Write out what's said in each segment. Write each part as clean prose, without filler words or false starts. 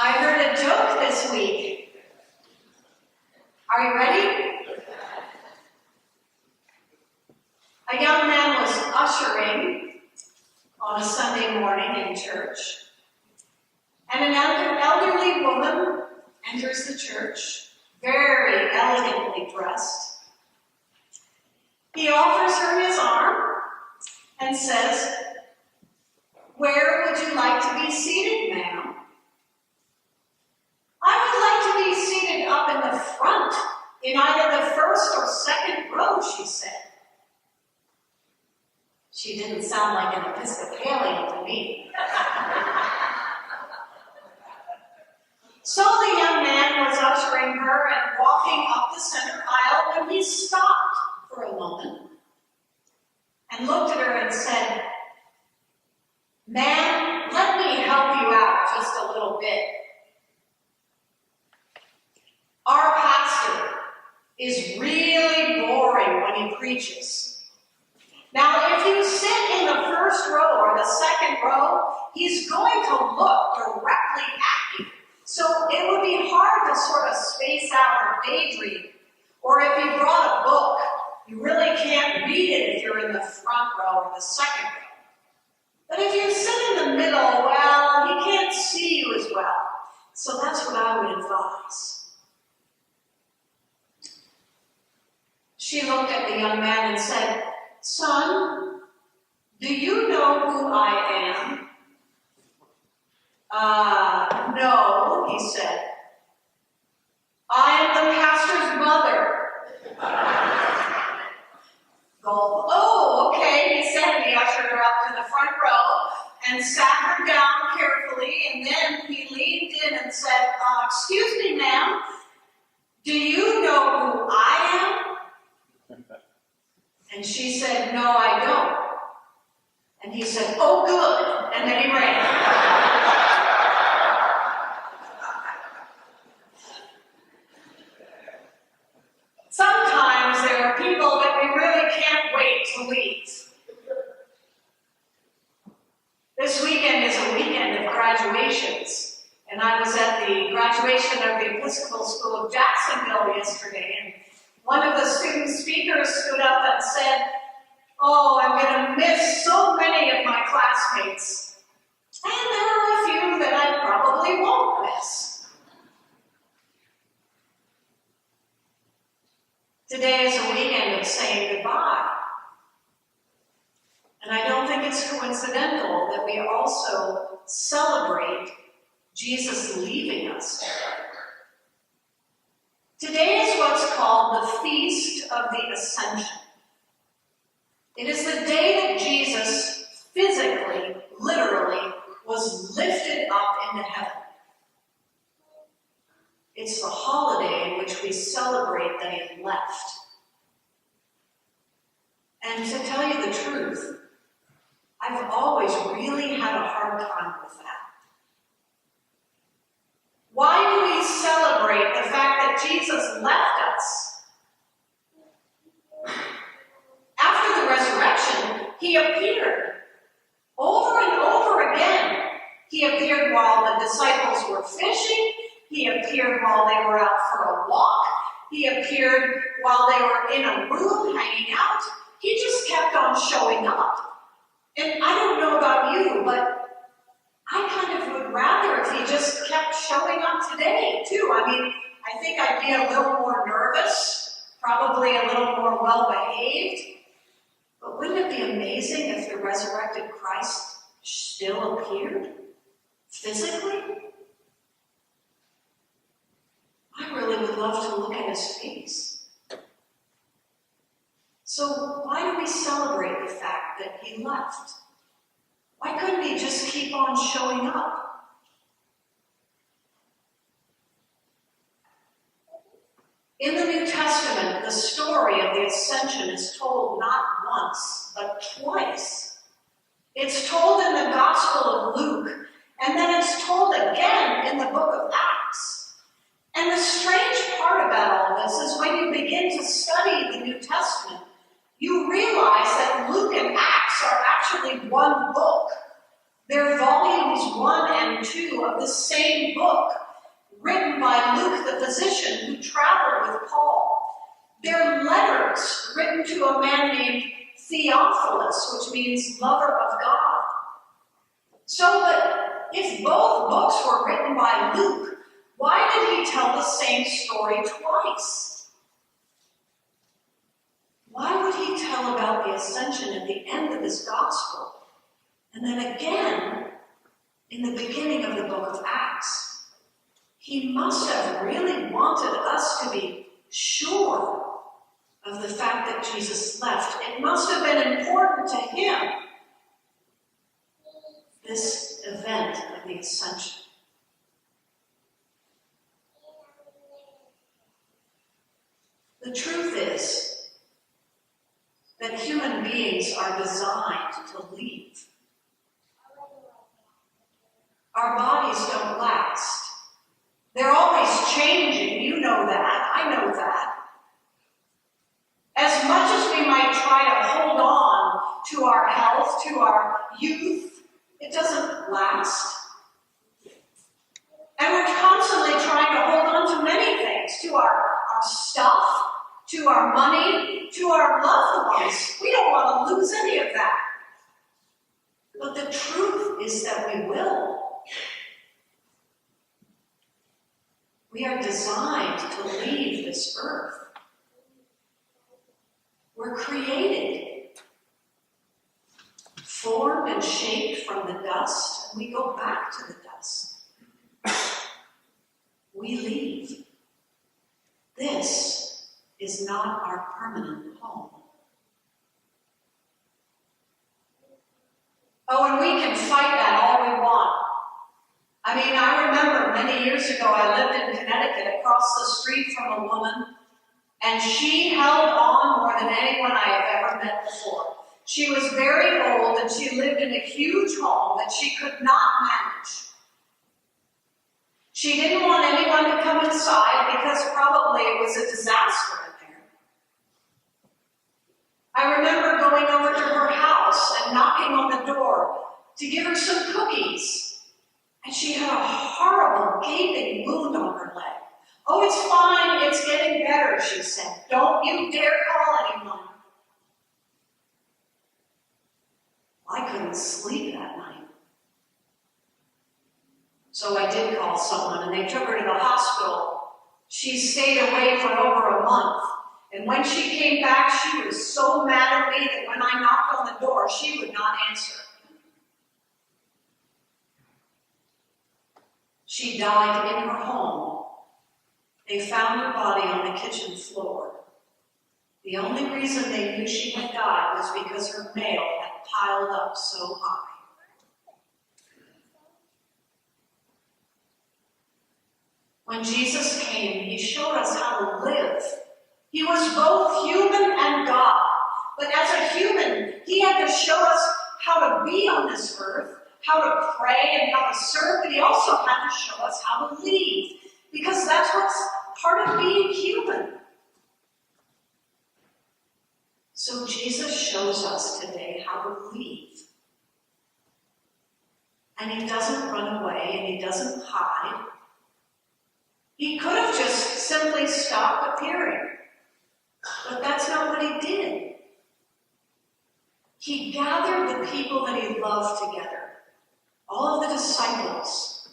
I heard a joke this week. Are you ready? A young man was ushering on a Sunday morning in church, and an elderly woman enters the church, very elegantly dressed. He offers her his arm and says, "Where would you like to be seated, ma'am?" "I would like to be seated up in the front, in either the first or second row," she said. She didn't sound like an Episcopalian to me. So the young man was ushering her and walking up the center aisle when he stopped for a moment and looked at her and said, "Ma'am, let me help you out just a little bit. Our pastor is really boring when he preaches. Now, if you sit in the first row or the second row, he's going to look directly at you. So it would be hard to sort of space out or daydream. Or if you brought a book, you really can't read it if you're in the front row or the second row. But if you sit in the middle, well, he can't see you as well. So that's what I would advise." She looked at the young man and said, "Son, do you know who I am?" No, he said. "I am the pastor's mother." "Oh, okay," he said, and he ushered her up to the front row and sat her down carefully, and then he leaned in and said, "Excuse me, ma'am, do you know who I am?" And she said, "No, I don't." And he said, "Oh, good," and then he ran. Sometimes there are people that we really can't wait to meet. This weekend is a weekend of graduations, and I was at the graduation of the Episcopal School of Jacksonville yesterday, and one of the student speakers stood up and said, "Oh, I'm going to miss so many of my classmates. And there are a few that I probably won't miss." Today is a weekend of saying goodbye. And I don't think it's coincidental that we also celebrate Jesus leaving us. Today is what's called the Feast of the Ascension. It is the day that Jesus physically, literally, was lifted up into heaven. It's the holiday in which we celebrate that he left. And to tell you the truth, I've always really had a hard time with that. Why do we celebrate the fact that Jesus left us? After the resurrection, he appeared over and over again. He appeared while the disciples were fishing. He appeared while they were out for a walk. He appeared while they were in a room hanging out. He just kept on showing up. And I don't know about you, but I kind of would rather if he just kept showing up today, too. I mean, I think I'd be a little more nervous, probably a little more well-behaved. But wouldn't it be amazing if the resurrected Christ still appeared physically? I really would love to look at his face. So why do we celebrate the fact that he left? Why couldn't he just keep on showing up? In the New Testament, the story of the Ascension is told not once, but twice. It's told in the Gospel of Luke, and then it's told again in the book of Acts. And the strange part about all this is when you begin to study the New Testament, you realize that Luke and Acts are actually one book. They're volumes 1 and 2 of this same book, written by Luke the physician who traveled with Paul. They're letters written to a man named Theophilus, which means lover of God. So that if both books were written by Luke, why did he tell the same story twice? Why would he tell about the ascension at the end of his gospel, and then again in the beginning of the book of Acts? He must have really wanted us to be sure of the fact that Jesus left. It must have been important to him, this event of the ascension. The truth is that human beings are designed to leave. Our bodies don't last. They're always changing. You know that. I know that. As much as we might try to hold on to our health, to our youth, it doesn't last. And we're constantly trying to hold on to many things, to our stuff, to our money, to our loved ones. We don't want to lose any of that. But the truth is that we will. We are designed to leave this earth. We're created, formed and shaped from the dust, and we go back to the dust. We leave. This is not our permanent home. Oh, and we can fight that all we want. I mean, I remember many years ago, I lived in Connecticut across the street from a woman, and she held on more than anyone I have ever met before. She was very old, and she lived in a huge home that she could not manage. She didn't want anyone to come inside because probably it was a disaster in there. I remember going over to her house and knocking on the door to give her some cookies. And she had a horrible gaping wound on her leg. Oh, it's fine, it's getting better, she said. Don't you dare call anyone. I couldn't sleep that night. So I did call someone, and they took her to the hospital. She stayed away for over a month. And when she came back, she was so mad at me that when I knocked on the door, she would not answer. She died in her home. They found her body on the kitchen floor. The only reason they knew she had died was because her mail had piled up so high. When Jesus came, he showed us how to live. He was both human and God. But as a human, he had to show us how to be on this earth, how to pray and how to serve, but he also had to show us how to leave, because that's what's part of being human. So Jesus shows us today how to leave. And he doesn't run away and he doesn't hide. He could have just simply stopped appearing, but that's not what he did. He gathered the people that he loved together, all of the disciples,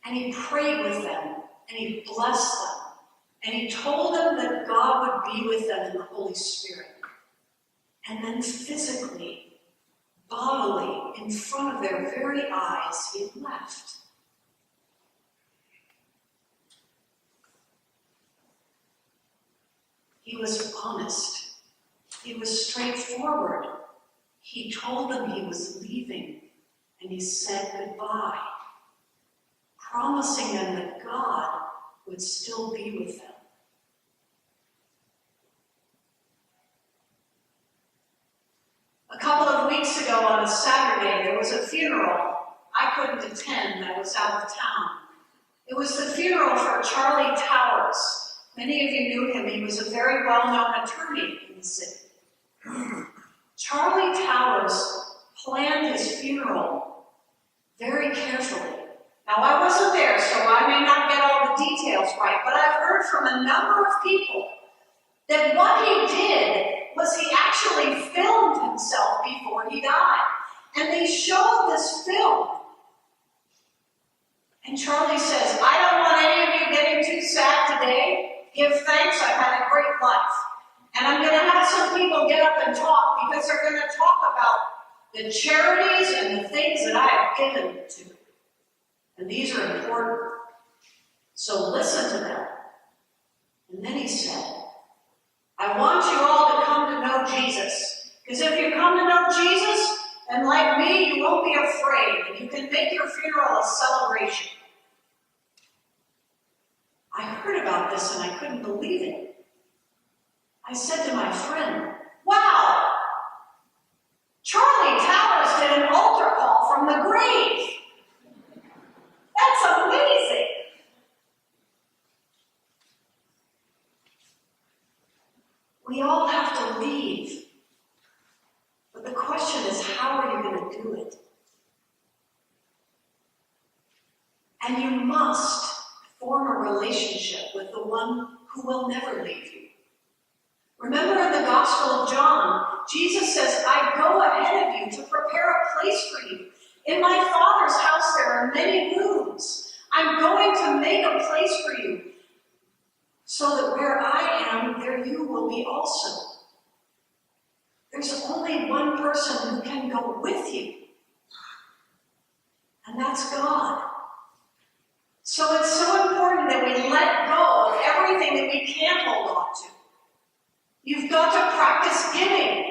and he prayed with them, and he blessed them, and he told them that God would be with them in the Holy Spirit. And then physically, bodily, in front of their very eyes, he left. He was honest. He was straightforward. He told them he was leaving, and he said goodbye, promising them that God would still be with them. A couple of weeks ago on a Saturday, there was a funeral I couldn't attend. I was out of town. It was the funeral for Charlie Towers. Many of you knew him. He was a very well-known attorney in the city. Charlie Towers planned his funeral very carefully. details right, but I've heard from a number of people that what he did was he actually filmed himself before he died. And they showed this film. And Charlie says, I don't want any of you getting too sad today. Give thanks, I've had a great life. And I'm going to have some people get up and talk because they're going to talk about the charities and the things that I have given to. And these are important. So listen to them. And then he said, I want you all to come to know Jesus. Because if you come to know Jesus, and like me, you won't be afraid. And you can make your funeral a celebration. I heard about this and I couldn't believe it. I said to my friend, wow, Charlie Towers did an altar call from the grave. That's amazing. We all have to leave. But the question is, how are you going to do it? And you must form a relationship with the one who will never leave you. Remember in the Gospel of John, Jesus says, I go ahead of you to prepare a place for you. In my Father's house there are many rooms. I'm going to make a place for you, so that where I am, there you will be also. There's only one person who can go with you, and that's God. So it's so important that we let go of everything that we can't hold on to. You've got to practice giving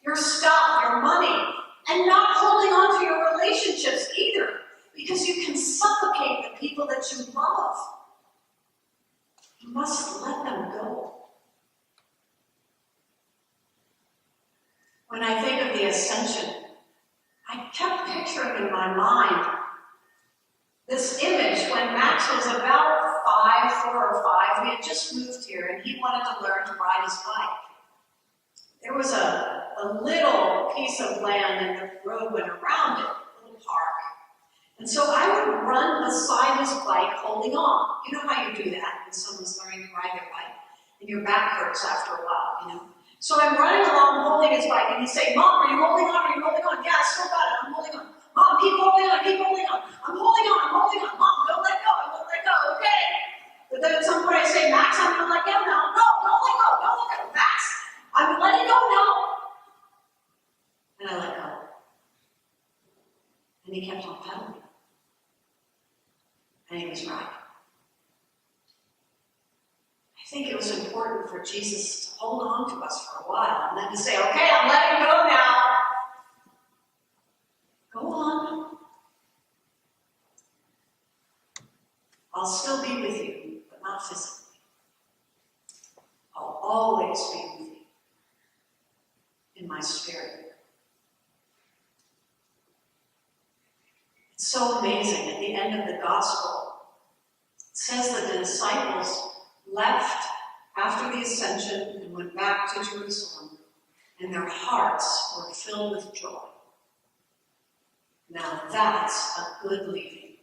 your stuff, your money, and not holding on to your relationships either, because you can suffocate the people that you love. You must let them go. When I think of the ascension, I kept picturing in my mind this image when Max was about 4 or 5. We had just moved here and he wanted to learn to ride his bike. There was a little piece of land and the road went around it, a little park. And so I would run beside his bike holding on. You know how you do that when someone's learning to ride their bike and your back hurts after a while, you know? So I'm running along holding his bike and he'd say, Mom, are you holding on? Are you holding on? Yeah, I still got it. I'm holding on. Mom, keep holding on, keep holding on. I'm holding on, I'm holding on. Mom, don't let go, I won't let go, okay? But then at some point I say, Max, I'm going to let go now. No, don't let go, don't let go. Max, I'm letting go now. And I let go. And he kept on pedaling. And he was right. I think it was important for Jesus to hold on to us for a while and then to say, okay, I'm letting go now. Go on. I'll still be with you, but not physically. I'll always be with you in my spirit. It's so amazing. At the end of the gospel, it says that the disciples left after the ascension and went back to Jerusalem, and their hearts were filled with joy. Now that's a good leaving.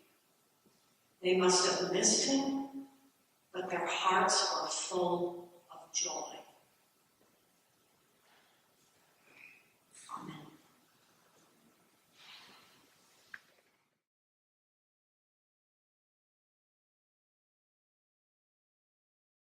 They must have missed him, but their hearts were full of joy.